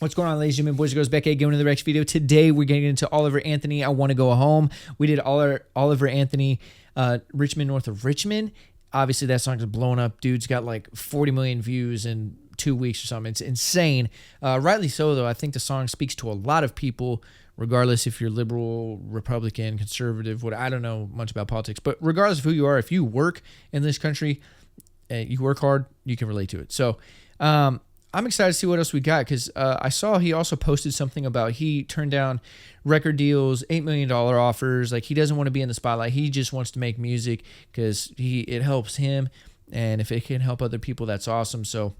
What's going on, ladies and gentlemen, boys and girls? Back again with another Rex video. Today, we're getting into Oliver Anthony, I Want to Go Home. We did Oliver Anthony, Richmond, North of Richmond. Obviously, that song is blowing up. Dude's got like 40 million views in 2 weeks or something. It's insane. Rightly so, though. I think the song speaks to a lot of people, regardless if you're liberal, Republican, conservative, what I don't know much about politics. But regardless of who you are, if you work in this country, you work hard, you can relate to it. So, I'm excited to see what else we got because I saw he also posted something about he turned down record deals, $8 million offers. Like, he doesn't want to be in the spotlight. He just wants to make music because it helps him. And if it can help other people, that's awesome. So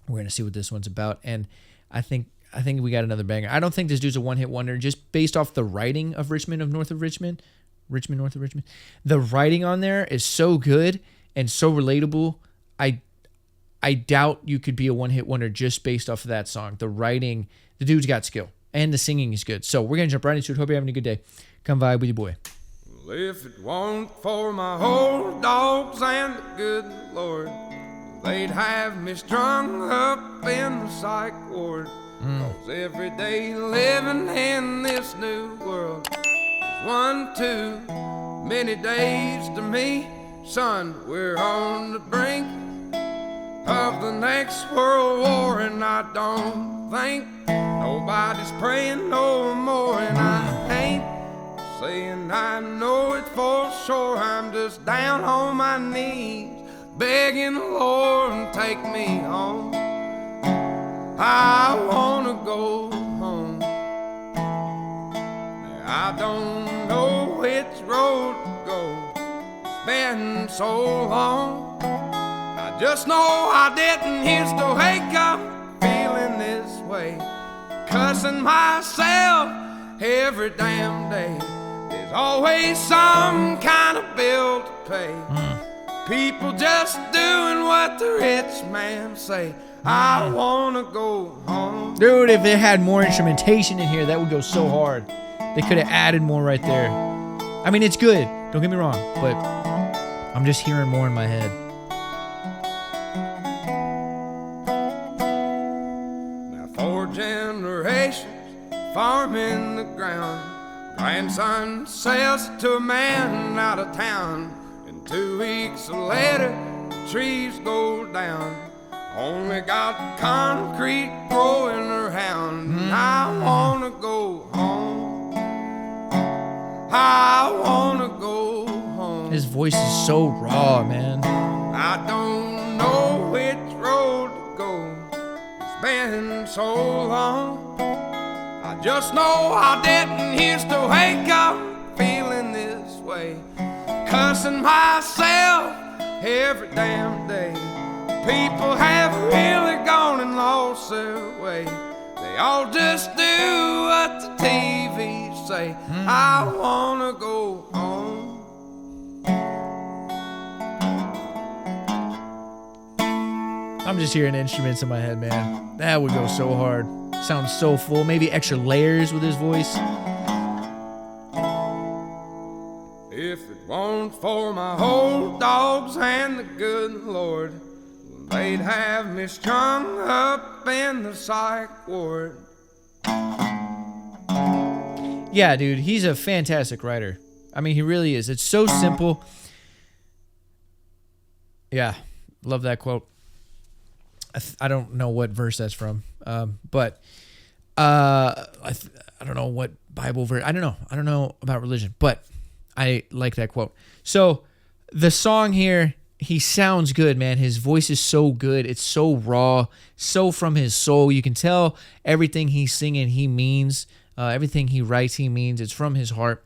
we're going to see what this one's about. And I think we got another banger. I don't think this dude's a one-hit wonder just based off the writing of Richmond, North of Richmond. North of Richmond. The writing on there is so good and so relatable. I doubt you could be a one-hit wonder just based off of that song. The writing, the dude's got skill, and the singing is good. So we're going to jump right into it. Hope you're having a good day. Come vibe with your boy. Well, if it weren't for my old dogs and the good Lord, they'd have me strung up in the psych ward. 'Cause every day living in this new world is one too many days to me. Son, we're on the brink of the next world war, and I don't think nobody's praying no more. And I ain't saying I know it for sure. I'm just down on my knees begging the Lord to take me home. I wanna go home. I don't know which road to go. It's been so long. I just know I didn't used to wake up feeling this way, cussing myself every damn day. There's always some kind of bill to pay. People just doing what the rich man say. I wanna go home. Dude, if it had more instrumentation in here, that would go so hard. They could have added more right there. I mean, it's good. Don't get me wrong, but I'm just hearing more in my head. Generations farming the ground. Grandson sells it to a man out of town, and 2 weeks later the trees go down. Only got concrete growing around. And I wanna go home. I wanna go home. His voice is so raw, man. I don't know which road to go. Been so long. I just know I didn't used to wake up feeling this way, cussing myself every damn day. People have really gone and lost their way. They all just do what the TV say. I wanna go home. I'm just hearing instruments in my head, man. That would go so hard. Sounds so full. Maybe extra layers with his voice. If it weren't for my old dogs and the good Lord, they'd have me strung up in the psych ward. Yeah, dude, he's a fantastic writer. I mean, he really is. It's so simple. Yeah, love that quote. I don't know what verse that's from, but I don't know what Bible verse. I don't know about religion, but I like that quote. So the song here, he sounds good, man. His voice is so good. It's so raw, so from his soul. You can tell everything he's singing, he means. Everything he writes, he means. It's from his heart.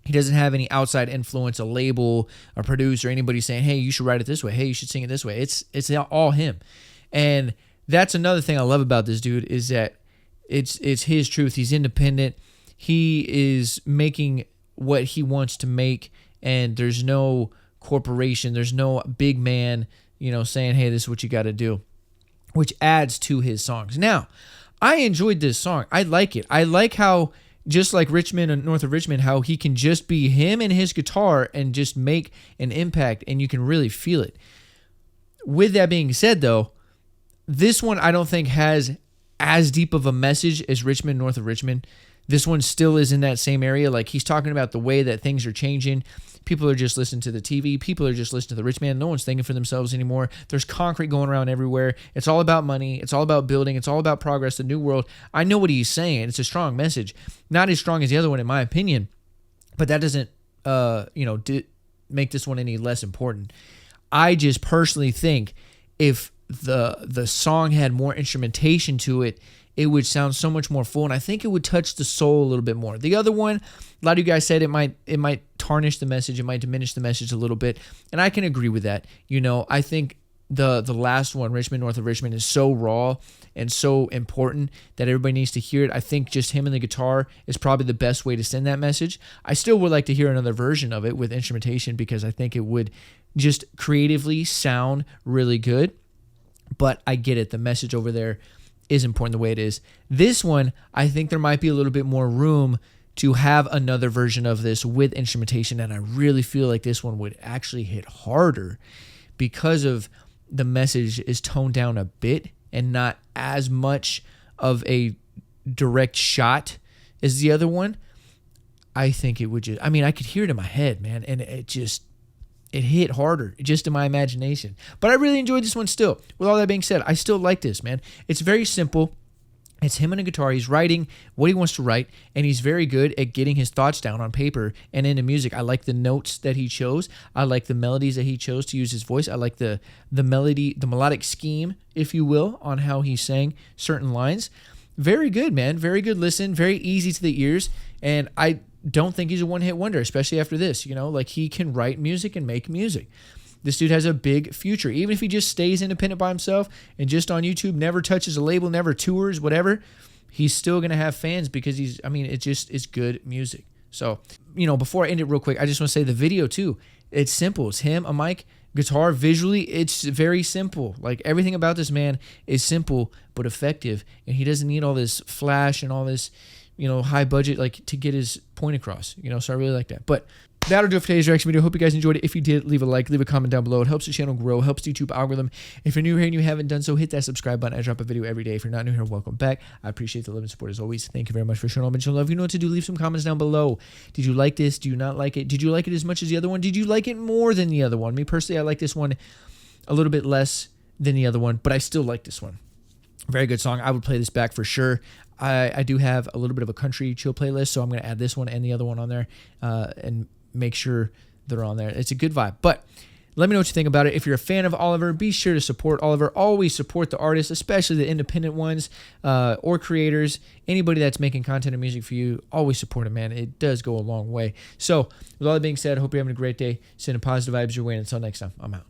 He doesn't have any outside influence, a label, a producer, anybody saying, hey, you should write it this way. Hey, you should sing it this way. It's all him. And that's another thing I love about this dude is that it's his truth. He's independent. He is making what he wants to make, and there's no corporation. There's no big man, saying, hey, this is what you got to do, which adds to his songs. Now, I enjoyed this song. I like it. I like how, just like Richmond and North of Richmond, how he can just be him and his guitar and just make an impact, and you can really feel it. With that being said, though, this one I don't think has as deep of a message as Richmond, North of Richmond. This one still is in that same area. Like, he's talking about the way that things are changing. People are just listening to the TV. People are just listening to the rich man. No one's thinking for themselves anymore. There's concrete going around everywhere. It's all about money. It's all about building. It's all about progress, the new world. I know what he's saying. It's a strong message. Not as strong as the other one, in my opinion. But that doesn't, make this one any less important. I just personally think if the song had more instrumentation to it, it would sound so much more full, and I think it would touch the soul a little bit more. The other one, a lot of you guys said it might tarnish the message, it might diminish the message a little bit, and I can agree with that. I think the last one, Richmond, North of Richmond, is so raw and so important that everybody needs to hear it. I think just him and the guitar is probably the best way to send that message. I still would like to hear another version of it with instrumentation because I think it would just creatively sound really good, but I get it. The message over there is important the way it is. This one, I think there might be a little bit more room to have another version of this with instrumentation, and I really feel like this one would actually hit harder because of the message is toned down a bit and not as much of a direct shot as the other one. I think it would just, I could hear it in my head, man, and it hit harder just in my imagination. But I really enjoyed this one still. With all that being said, I still like this, man. It's very simple. It's him and a guitar. He's writing what he wants to write, and he's very good at getting his thoughts down on paper and into music. I like the notes that he chose. I like the melodies that he chose to use his voice. I like the melody, the melodic scheme, if you will, on how he sang certain lines. Very good, man. Very good listen. Very easy to the ears, and I don't think he's a one-hit wonder, especially after this. Like, he can write music and make music. This dude has a big future. Even if he just stays independent by himself and just on YouTube, never touches a label, never tours, whatever, he's still going to have fans because it just is good music. So, before I end it real quick, I just want to say the video too. It's simple. It's him, a mic, guitar. Visually, it's very simple. Like, everything about this man is simple but effective, and he doesn't need all this flash and all this, high budget, like, to get his point across, so I really like that. But that'll do it for today's reaction video. Hope you guys enjoyed it. If you did, leave a like, leave a comment down below. It helps the channel grow, helps the YouTube algorithm. If you're new here and you haven't done so, hit that subscribe button. I drop a video every day. If you're not new here, welcome back. I appreciate the love and support as always. Thank you very much for showing all my love. You know what to do. Leave some comments down below. Did you like this? Do you not like it? Did you like it as much as the other one? Did you like it more than the other one? Me personally, I like this one a little bit less than the other one, but I still like this one. Very good song. I would play this back for sure. I do have a little bit of a country chill playlist, so I'm going to add this one and the other one on there and make sure they're on there. It's a good vibe. But let me know what you think about it. If you're a fan of Oliver, be sure to support Oliver. Always support the artists, especially the independent ones or creators. Anybody that's making content and music for you, always support them, man. It does go a long way. So with all that being said, I hope you're having a great day. Sending positive vibes your way. And until next time, I'm out.